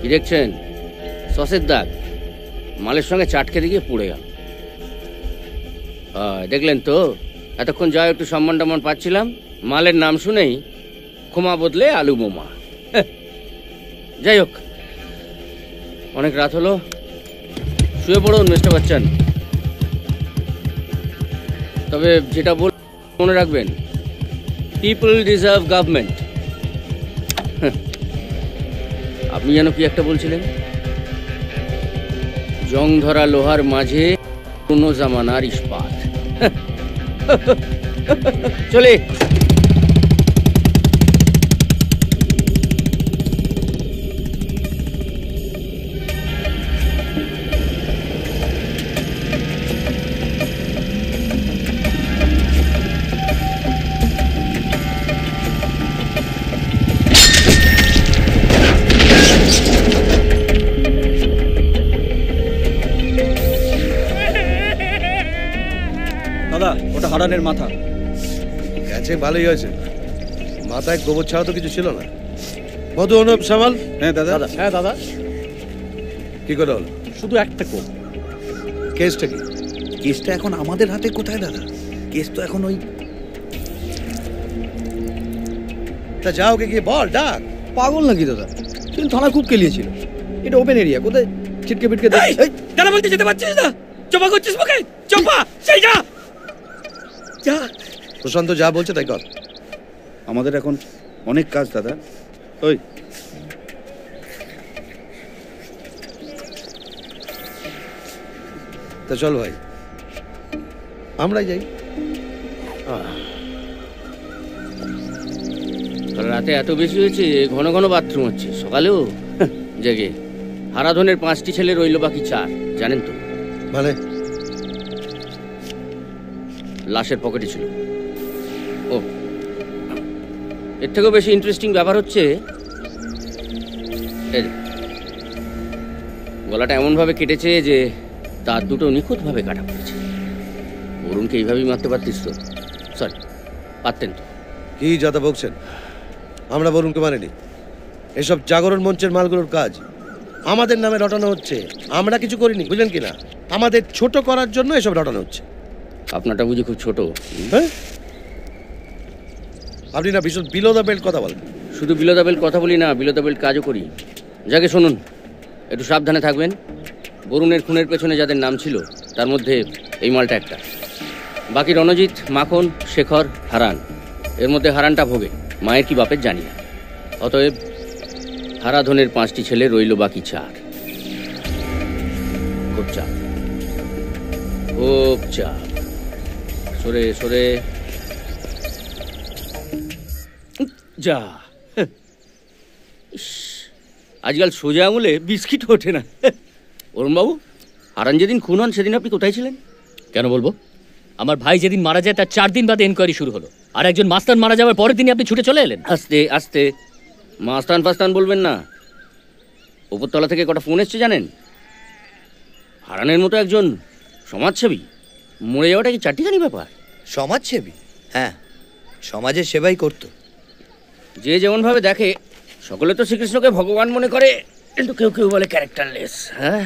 কি দেখছেন? সসের দাগ মালের সঙ্গে চাটকে দিয়ে পড়ে গেল। দেখলেন তো, এতক্ষণ যা একটু সম্মান টম্মান পাচ্ছিলাম, মালের নাম শুনেই ক্ষমা বদলে আলু বোমা। যাই হোক, অনেক রাত হলো, শুয়ে পড়ুন মিস্টার বচ্চন। তবে যেটা বল মনে রাখবেন, পিপল ডিজার্ভ গভর্নমেন্ট। আপনি যেন কি একটা বলছিলেন? জং ধরা লোহার মাঝে পুরনো জামানার ইস্পাত। চলে হারানের মাথা গেছে, ভালোই হয়েছে। মাথায় গোবর ছাড়া তো কিছু ছিল না। মধু, অনুপ, সামাল। হ্যাঁ দাদা। হ্যাঁ দাদা। কি করে হলো? শুধু একটা কোপ। কেসটা কি? কেসটা এখন আমাদের হাতে কোথায় দাদা? কেস তো এখন ওই তা যাও, ওকে গিয়ে বল, ডাক। পাগল নাকি দাদা? সেদিন থানা খুব কেলিয়েছিল। এটা ওপেন এরিয়া, কোথায় ছিটকে পিটকে দাদা বলতে যেতে পারছিস না? চপা করছিস মুখে? চপা, সেই যা যা। প্রশান্ত যা বলছে তাই কর। আমাদের এখন অনেক কাজ দাদা। ওই তা চল ভাই, আমরাই যাই। রাতে এত বেশি হয়েছে, ঘন ঘন বাথরুম হচ্ছে। সকালেও জেগে। হারাধনের 5টি ছেলে, রইল বাকি 4। জানেন তো? মানে লাশের পকেটে ছিল। ও, এর থেকেও বেশি ইন্টারেস্টিং ব্যাপার হচ্ছে, গলাটা এমনভাবে কেটেছে যে তার দুটো নিখুঁতভাবে কাটা পড়েছে। অরুণকে এইভাবেই মারতে পারতিস তো? সরি, পারতেন তো। কি যাতা বকছেন? আমরা বরুণকে মানিনি। এসব জাগরণ মঞ্চের মালগুলোর কাজ আমাদের নামে রটানো হচ্ছে। আমরা কিছু করিনি, বুঝলেন কি না? আমাদের ছোট করার জন্য এসব রটানো হচ্ছে। আপনারটা বুঝি খুব ছোট? হ্যাঁ, আপনি না ভীষণ বিলো দ্য বেল্ট কথা বলেন। শুধু বিলো দ্য বেল্ট কথা বলি না, বিলো দ্য বেল্ট কাজও করি। যাকে শুনুন, একটু সাবধানে থাকবেন। বরুণের খুনের পেছনে যাদের নাম ছিল তার মধ্যে এই মালটা একটা। বাকি রণজিৎ, মাখন, শেখর, হারান। এর মধ্যে হারানটা ভোগে, মায়ের কি বাপের জানি না। অতএব হারাধনের 5টি ছেলে, রইল বাকি 4। খুব চাপ, খুব চাপ। সরে সরে যা। আজকাল সোজা আঙুলে বিস্কিট ওঠে না। অরুণবাবু, হারান যেদিন খুন হন সেদিন আপনি কোথায় ছিলেন? কেন বলবো? আমার ভাই যেদিন মারা যায় তার 4 দিন বাদে এনকোয়ারি শুরু হলো, আর একজন মাস্তান মারা যাওয়ার পরের দিনই আপনি ছুটে চলে এলেন। আস্তে আস্তে, মাস্তান ফাস্তান বলবেন না। উপরতলা থেকে কটা ফোন এসছে জানেন? হারানের মতো একজন সমাজসেবী মরে যাওয়াটা কি চারটিখানি ব্যাপার? সমাজসেবী? হ্যাঁ, সমাজের সেবাই করতো। যে যেমনভাবে দেখে, সকলে তো শ্রীকৃষ্ণকে ভগবান মনে করে, কিন্তু কেউ কেউ বলে ক্যারেক্টারলেস। হ্যাঁ,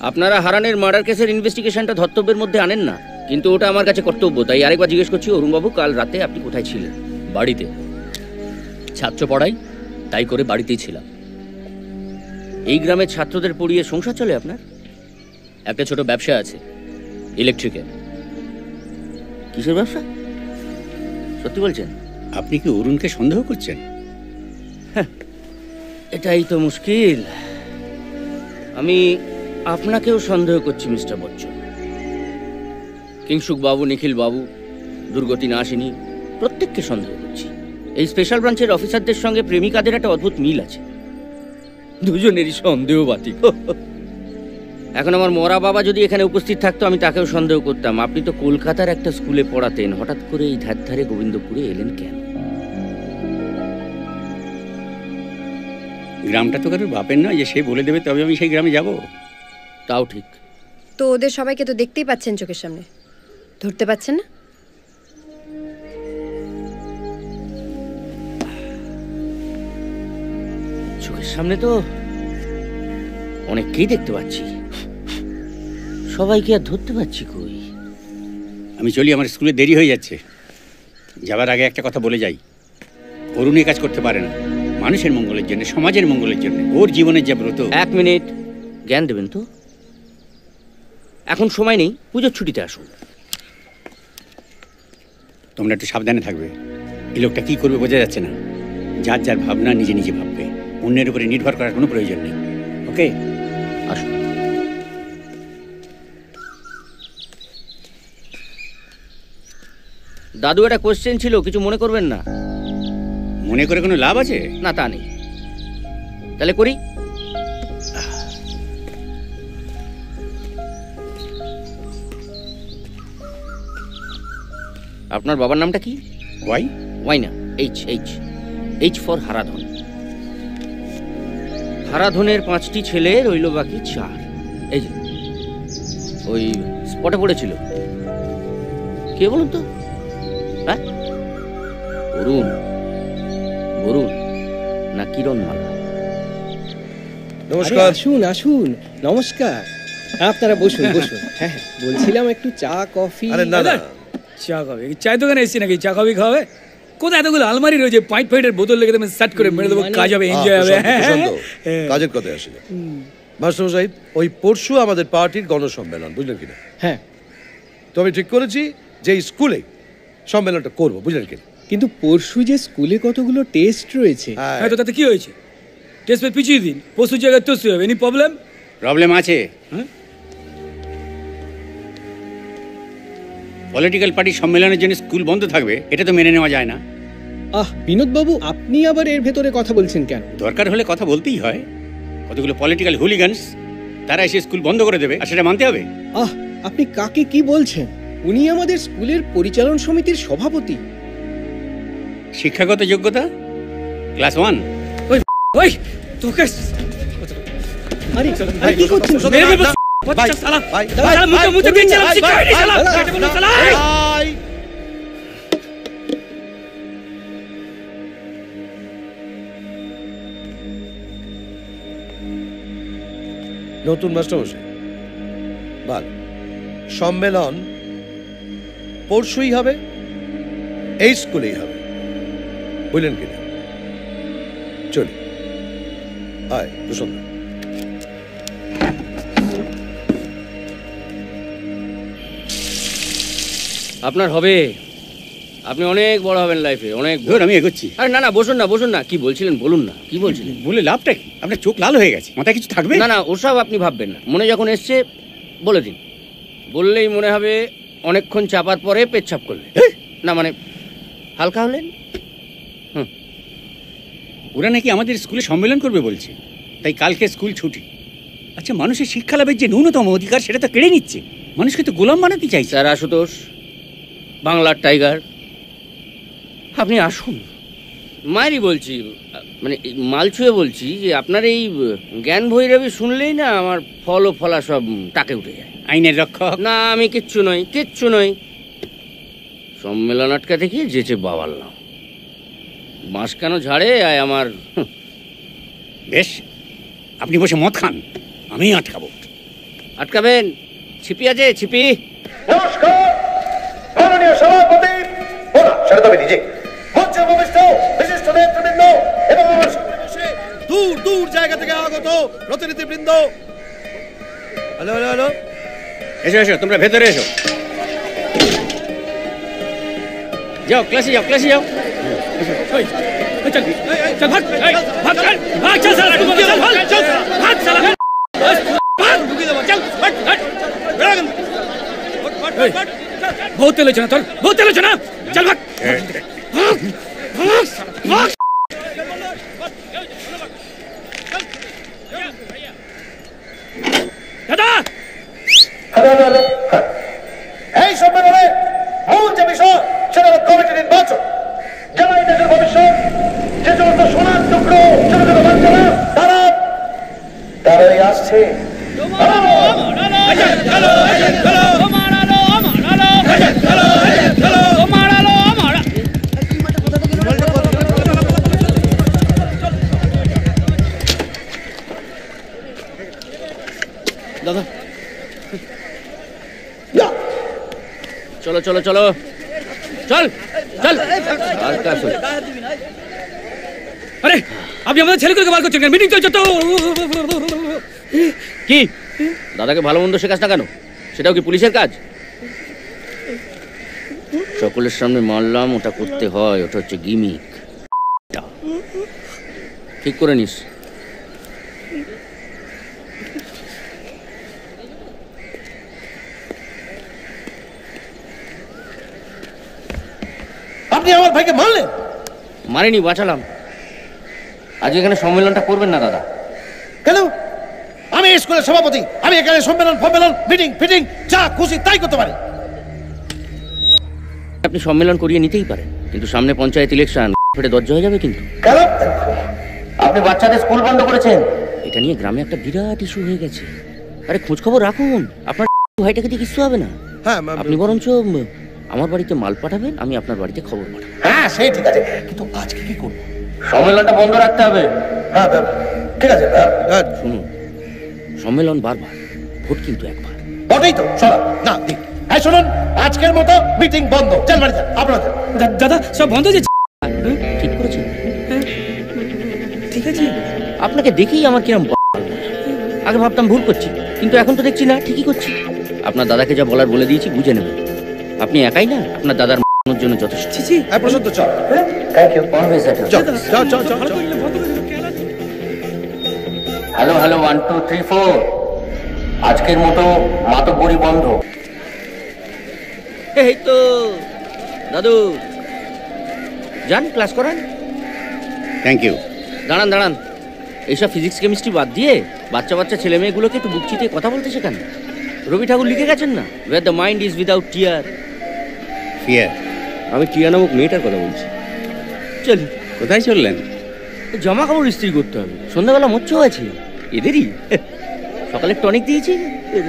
আপনারা হারানের মার্ডার কেসের ইনভেস্টিগেশনটা ধর্তব্যের মধ্যে আনেন না, কিন্তু ওটা আমার কাছে কর্তব্য। তাই আরেকবার জিজ্ঞেস করছি, অরুণবাবু, কাল রাতে আপনি কোথায় ছিলেন? বাড়িতে ছাত্র পড়াই, তাই করে বাড়িতেই ছিলাম। এই গ্রামের ছাত্রদের পড়িয়ে সংসার চলে আপনার? একটা ছোট ব্যবসা আছে, ইলেকট্রিকের। কিসের ব্যবসা? সত্যি বলছেন? আপনি কি অরুণকে সন্দেহ করছেন? এটাই তো মুশকিল। আমি আপনাকেও সন্দেহ করছি মিস্টার বচ্চন। কিংসুক বাবু, নিখিল বাবু, দুর্গতি নাসিনী, প্রত্যেককে সন্দেহ করছি। এই স্পেশাল ব্রাঞ্চের অফিসারদের সঙ্গে প্রেমিকাদের একটা অদ্ভুত মিল আছে। দুজনেরই সন্দেহ বাতিক। এখন আমার মরা বাবা যদি এখানে উপস্থিত থাকতো, আমি তাকেও সন্দেহ করতাম। আপনি তো কলকাতার একটা স্কুলে পড়াতেন, হঠাৎ করে এই ধারে গোবিন্দপুরে এলেন কেন? গ্রামটা তো কারোর বাপের নয় যে সে বলে দেবে তবে আমি সেই গ্রামে যাব। তাও ঠিক। তো ওদের সবাইকে তো দেখতেই পাচ্ছেন চোখের সামনে, ধরতে পাচ্ছেন না? চোখের সামনে তো অনেককেই দেখতে পাচ্ছি, সবাইকে আর ধরতে পারছি কই। আমি চলি, আমার স্কুলে দেরি হয়ে যাচ্ছে। যাবার আগে একটা কথা বলে যাই, অরুণ এই কাজ করতে পারে না। মানুষের মঙ্গলের জন্য, সমাজের মঙ্গলের জন্য, ওর জীবনের যা ব্রত। 1 মিনিট জ্ঞান দেবেন তো? এখন সময় নেই, পুজোর ছুটিতে আসুন। তোমরা একটু সাবধানে থাকবে। এই লোকটা কি করবে বোঝা যাচ্ছে না। যার যার ভাবনা নিজে নিজে ভাববে, অন্যের উপরে নির্ভর করার কোনো প্রয়োজন নেই। ওকে, আসুন। দাদু, একটা কোশ্চেন ছিল, কিছু মনে করবেন না। মনে করে কোনো লাভ আছে? না, তা নেই। তাহলে করি। আপনার বাবার নামটা কি? ওয়াই? ওয়াই না, H. H H for Haradhan. হারাধনের 5টি ছেলে, রইল বাকি 4। এই যে ওই স্পটে পড়েছিল, কে বলুন তো? হ্যাঁ, অরুণ, বরুণ না কিরণমালা? নমস্কার। আসুন আসুন, নমস্কার। আপনারা বসুন বসুন। হ্যাঁ হ্যাঁ, বলছিলাম একটু চা কফি। আরে না না, চা খাবে? চায়ের দোকানে এসছি নাকি চা কফি খাবে? কোথায় এতগুলো আলমারি রয়েছে, পাইটের বোতল লেগে তুমি সেট করে মেরে দেবো, কাজ হবে, এনজয় হবে। কাজের কথা আসলে মাস্টার সাহেব, ওই পরশু আমাদের পার্টির গণসম্মেলন, বুঝলেন কিনা? হ্যাঁ, তো আমি ঠিক করেছি যে এই স্কুলে সম্মেলনটা করবো, বুঝলেন কিনা? কিন্তু পরশু যে স্কুলে কতগুলো টেস্ট রয়েছে। হ্যাঁ, তো তাতে কি হয়েছে? টেস্ট পে পিছিয়ে দিন, পরশু জায়গায় তো হবে। Any problem? প্রবলেম আছে। পলিটিক্যাল পার্টি সম্মেলনের জন্য স্কুল বন্ধ থাকবে, এটা তো মেনে নেওয়া যায় না। বিনোদ বাবু, আপনি আবার এর ভেতরে কথা বলছেন কেন? দরকার হলে কথা বলতেই হয়। কতগুলো পলিটিক্যাল হুলিগানস তারা এসে স্কুল বন্ধ করে দেবে, আর সেটা মানতে হবে। আপনি কাকে কি বলছেন? উনি আমাদের স্কুলের পরিচালন সমিতির সভাপতি। শিক্ষাগত যোগ্যতা ক্লাস 1। ওই তোকে আরে কি করছেন? মেরে দেবো বাচ্চা শালা। শালা মুখে মুখে দিয়েছিলাম, শিখাইনি শালা। কেটে বলো শালা। নতুন মাস্টারমশাই, ভাল সম্মেলন পরশুই হবে, এই স্কুলেই হবে, বুঝলেন কিনা? চলি, আয় প্রসন্ন। আপনার হবে, আপনি অনেক বড় হবেন লাইফে, অনেক। ধর, আমি এগোচ্ছি। আরে না না, বসুন না, বসুন না। কি বলছিলেন বলুন না, কি বলছিলেন? বলে লাভটা কি? আপনার চোখ লাল হয়ে গেছে, মাথায় কিছু থাকবে না না, ওসব আপনি ভাববেন না। মনে যখন এসছে বলে দিন। বললেই মনে হবে অনেকক্ষণ চাপার পরে পেচ্ছাপ করলেন। না মানে হালকা হলেন। ওরা নাকি আমাদের স্কুলে সম্মেলন করবে বলছে, তাই কালকে স্কুল ছুটি। আচ্ছা, মানুষের শিক্ষা লাভের যে ন্যূনতম অধিকার, সেটা তো কেড়ে নিচ্ছে। মানুষকে তো গোলাম বানাতে চাইছে। স্যার আশুতোষ, বাংলার টাইগার, আপনি আসুন। মায়েরই বলছি, মানে মাল ছুঁয়ে বলছি যে আপনার এই জ্ঞান ভৈরবী শুনলেই না আমার ফল ও ফলা সব টাকে উঠে যায়। আইনের রক্ষক? না, আমি কিচ্ছু নই, কিচ্ছু নই। সম্মেলন আটকাতে গিয়ে যেচে বাবাল্লাম। বাঁশ কেন ঝাড়ে আয় আমার। বেশ, আপনি বসে মদ খান, আমি আটকাবো। আটকাবেন? ছিপি আছে, ছিপি। নমস্কার মাননীয় সভাপতি, সেটা তবে নিজে মঞ্চে উপবিষ্ট বিশিষ্ট নেতৃবৃন্দ এবং আমার সামনে বসে দূর দূর জায়গা থেকে আগত প্রতিনিধিবৃন্দ। হ্যালো হ্যালো হ্যালো, এসো এসো, তোমরা ভেতরে এসো। যাও ক্লাসে, যাও ক্লাসে, যাও। চল চল, ভাগ ভাগ চল, ভাগ চল শালা, চল চল, ভাগ শালা, ভাগ ঢুকে দাও, চল ভাগ ভাগ। बहुत तेल चना, তোর बहुत तेल चना, चल भाग भाग भाग। দাদা এই সম্মেলনে মূল যে বিষয় সেটা হলো কমিটি নির্বাচন। যারা এই দেশের ভবিষ্যৎ, যে সমস্ত সোনার টুকরো ছোট ছোট বাচ্চারা, তারাই আসছে। চলো চলো চলো চল চল আর কাজ হলো। আরে আপনি আমাদের ছেলেগুলোকে বার করছেন কেন? মিটিং চলছে তো। কি দাদাকে ভালো মন্দ শেখাস না কেন? সেটাও কি পুলিশের কাজ? সকলের সামনে মারলাম, ওটা করতে হয়, ওটা হচ্ছে গিমিক। ঠিক করে নিস। আপনি আমার ভাইকে মারলেন? মারিনি, বাঁচালাম। আজ এখানে সম্মেলনটা করবেন না দাদা? কেন? আমি স্কুলের সভাপতি, আমি এখানে সম্মেলন মিটিং ফিটিং যা খুশি তাই করতে পারি। আপনি সম্মেলন করিয়ে নিতেই পারেন, কিন্তু সামনে পঞ্চায়েত ইলেকশন, ফেটে দরজা হয়ে যাবে। কিন্তু কেন? আপনি বাচ্চাদের স্কুল বন্ধ করেছেন, এটা নিয়ে গ্রামে একটা বিরাট ইস্যু হয়ে গেছে। আরে খোঁজ খবর রাখুন, আপনার ভাইটাকে দিয়ে কিছু হবে না। হ্যাঁ, আপনি বরঞ্চ আমার বাড়িতে মাল পাঠাবেন, আমি আপনার বাড়িতে খবর পাঠাবো। হ্যাঁ সেই ঠিক আছে, কিন্তু আজকে কি করবো? সম্মেলনটা বন্ধ রাখতে হবে। হ্যাঁ ঠিক আছে। শুনুন, সম্মেলন বারবার, ভোট কিন্তু একবার। বটেই তো, শোনা না দিক। হ্যাঁ শুনুন, আজকের মতো মিটিং বন্ধ, চল বাড়ি যান আপনাদের। দাদা সব বন্ধ হয়েছে। ঠিক করেছেন, ঠিক আছে। আপনাকে দেখেই আমার কিরম আগে ভাবতাম ভুল করছি, কিন্তু এখন তো দেখছি না ঠিকই করছি। আপনার দাদাকে যা বলার বলে দিয়েছি, বুঝে নেবেন। আপনি একাই না, আপনার দাদার জন্য যথেষ্ট। হ্যাঁ প্রশান্ত চল। Thank you. হ্যালো হ্যালো 1 2 3 4, আজকের মতো মাতব্বরি বন্ধ। এই তো দাদু, যান ক্লাস করান। Thank you. দাঁড়ান দাঁড়ান, এইসব ফিজিক্স কেমিস্ট্রি বাদ দিয়ে বাচ্চা বাচ্চা ছেলে মেয়েগুলোকে একটু বুক চিতিয়ে কথা বলতে শেখান। রবি ঠাকুর লিখে গেছেন না, where the mind is without tear. Fear. আমি টিয়া নামক মেয়েটার কথা বলছি। চল, কোথায় চললেন? জামা কাপড় ইস্ত্রি করতে হবে, সন্ধ্যাবেলা মোচ্ছও আছে এদেরই। সকালে টনিক দিয়েছি,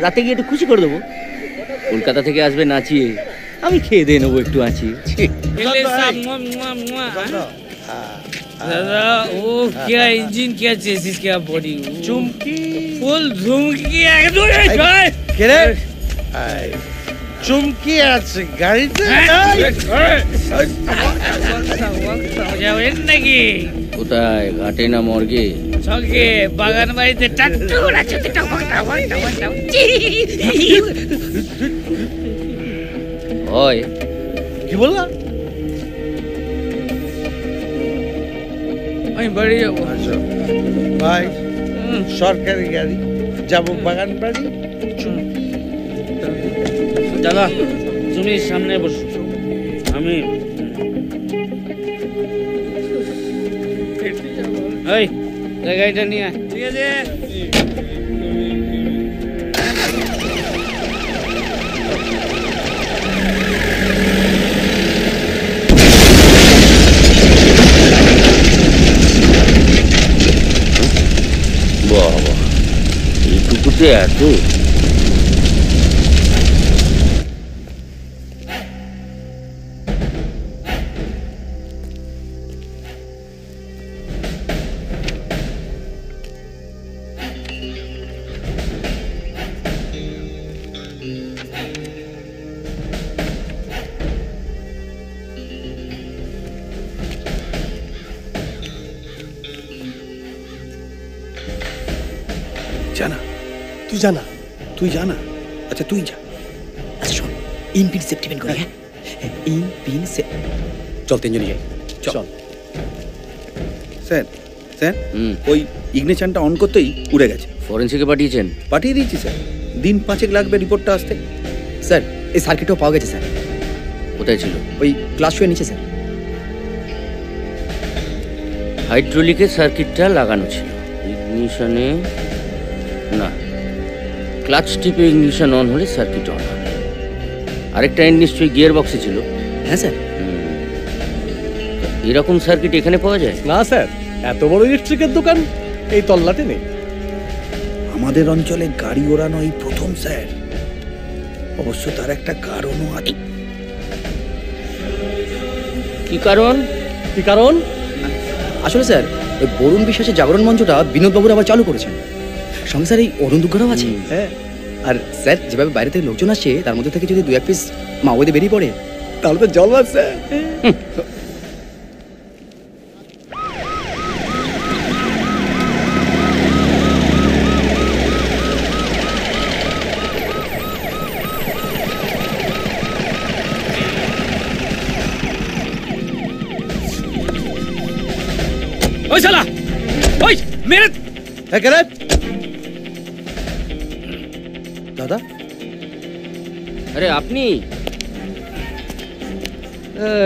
রাতে গিয়ে একটু খুশি করে দেবো। কলকাতা থেকে আসবে নাচিয়ে, আমি খেয়ে দিয়ে নেবো একটু আঁচিয়ে। दादा वो क्या इंजन क्या चेसिस क्या बॉडी चुमकी फुल झुमकी एकदम কে রে? চুমকি আছে গাড়িতে? যাবেন নাকি? কোথায়, ঘাটে না মর্গে? সঙ্গে বাগান বাড়িতে টাট্টু আছে হয় কি বললা? আমি বাড়ি যাবো। ভাই সরকারি গাড়ি, যাবো বাগান বাড়ি। দাদা তুমি সামনে বসো, আমি এই গাড়িটা নিয়ে আয়। ঠিক আছে। বাবা, এইটুকুতে এত? জানা তুই জানা তুই জানা আচ্ছা তুই যা। আচ্ছা শোন, ইন পিন সেফটি পিন করি। হ্যাঁ ইন পিন সেফ। চল তিনজনে যাই। চল স্যার। স্যার ওই ইগনিশনটা অন করতেই উড়ে গেছে। ফরেন্সিকে পাঠিয়েছেন? পাঠিয়ে দিয়েছি স্যার, দিন 5 লাগবে রিপোর্টটা আসতে। স্যার এই সার্কিটও পাওয়া গেছে স্যার। কোথায় ছিল? ওই ক্লাস শুয়ে নিচে স্যার। হাইড্রোলিকের সার্কিটটা লাগানো ছিল, ইগনিশনে না। ক্লাচ টিপে ইগনিশন অন হলে সার্কিট অন হয়। আরেকটা এন্ড নিশ্চয়ই গিয়ার বক্সে ছিল। হ্যাঁ স্যার। এরকম সার্কিট এখানে পাওয়া যায় না স্যার, এত বড় ইলেকট্রিকের দোকান এই তল্লাটে নেই। আমাদের অঞ্চলে গাড়ি ওড়ানো এই প্রথম স্যার। অবশ্য তার একটা কারণও আছে। কি কারণ? কি কারণ? আসলে স্যার ওই বরুণ বিশ্বাসের জাগরণ মঞ্চটা বিনোদবাবুর আবার চালু করেছেন। সঙ্গে স্যার এই অরুণ দুগ্গরাও আছে। হ্যাঁ আর স্যার যেভাবে বাইরে থেকে লোকজন আসছে তার মধ্যে থেকে যদি 2-1 পিস মাওবাদী বেরিয়ে পড়ে তাহলে তো জল আসছে। ওই শালা ওই মেরে দাদা আরে আপনি?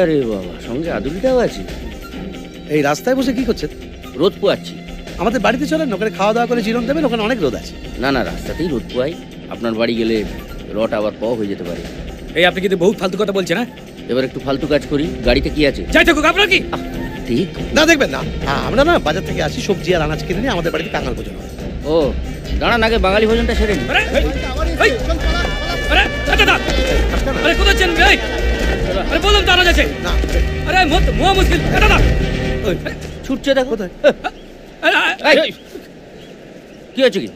আরে বাবা, সঙ্গে আদুলিটাও আছে। এই রাস্তায় বসে কি করছেন? রোদ পোয়াচ্ছি। আমাদের বাড়িতে চলেন, ওখানে খাওয়া দাওয়া করে জিরন দেবেন, ওখানে অনেক রোদ আছে। না না, রাস্তাতেই রোদ পোয়াই। আপনার বাড়ি গেলে রট আবার পাওয়া হয়ে যেতে পারে। এই আপনি কিন্তু বহুত ফালতু কথা বলছেন। এবার একটু ফালতু কাজ করি। গাড়িতে কি আছে? যাই থাকুক, আপনার কি ঠিক না? দেখবেন না, আমরা না বাজার থেকে আসি, সবজি আর আনাজ কিনে নিয়ে আমাদের বাড়িতে কাঙাল ভোজন হয়। ও দাঁড়ান, আগে বাঙালি ভোজনটা সেরে নি। আরে কোথায় চেন? আরে বললাম তো আনাজ আছে। আরে মোয়া মুশকিল। দাদা ছুটছে দেখো কোথায়। কি হয়েছে কি?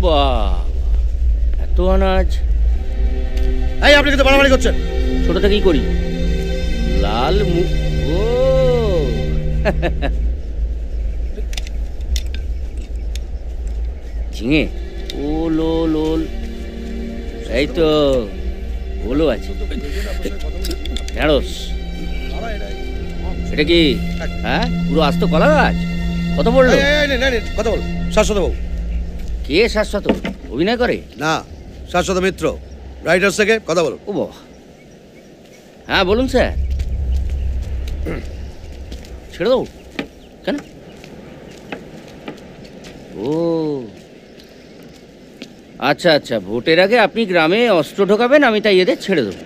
বাহ, এত আনাজ! এই আপনি কিন্তু বাড়াবাড়ি করছেন। ছোট থেকেই করি। লাল মুখ। ও ঝিঙে, ওল ওল ওল, এই তো ওলও আছে। ঢেঁড়স, এটা কি? হ্যাঁ, পুরো আস্ত কলা গাছ। কত পড়লো? কত বল? শাশ্বত বাবু। কে শাশ্বত? অভিনয় করে? না, শাশ্বত মিত্র, রাইটার্স থেকে। কথা বলো। ও বাবা, হ্যাঁ বলুন স্যার। ছেড়ে দেবো কেন? ও আচ্ছা আচ্ছা, ভোটের আগে আপনি গ্রামে অস্ত্র ঢোকাবেন, আমি তাই এদের ছেড়ে দেবো।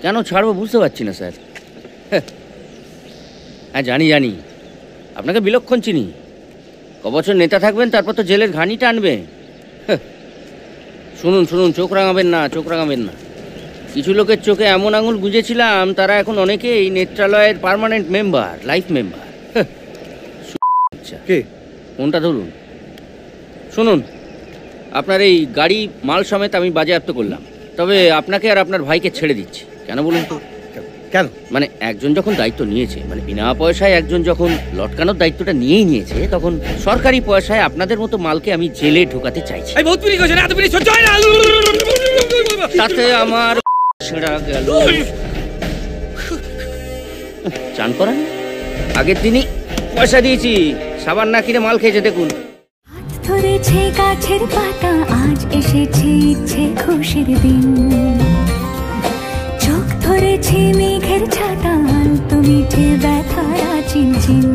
কেন ছাড়বো বুঝতে পারছি না স্যার। হ্যাঁ জানি জানি, আপনাকে বিলক্ষণ চিনি। কবছর নেতা থাকবেন, তারপর তো জেলের ঘানি টানবে। শুনুন শুনুন, চোখ রাঙাবেন না, চোখ রাঙাবেন না। কিছু লোকের চোখে এমন আঙুল গুঁজেছিলাম, তারা এখন অনেকেই নেত্রালয়ের পার্মানেন্ট মেম্বার, লাইফ মেম্বার। কে? কোনটা ধরুন? শুনুন, আপনার এই গাড়ি মাল সমেত আমি বাজেয়াপ্ত করলাম, তবে আপনাকে আর আপনার ভাইকে ছেড়ে দিচ্ছি। কেন বলুন তো? কেন? মানে একজন যখন দায়িত্ব নিয়েছে, মানে বিনা পয়সায় একজন যখন লটকানোর দায়িত্বটা নিয়েই নিয়েছে, তখন সরকারি পয়সায় আপনাদের মতো মালকে আমি জেলে ঢোকাতে চাইছি। তাতে আমার ছেড়া গেল। চান করান? আগের দিনই পয়সা দিয়েছি, সাবান না কিনে মাল খেয়েছে দেখুন। ধরেছে গাছের পাতা, আজ এসেছে ইচ্ছে খুশির দিন। চোখ ধরেছে মেঘের ছাতা, তুমি ব্যথারা চিনচিন।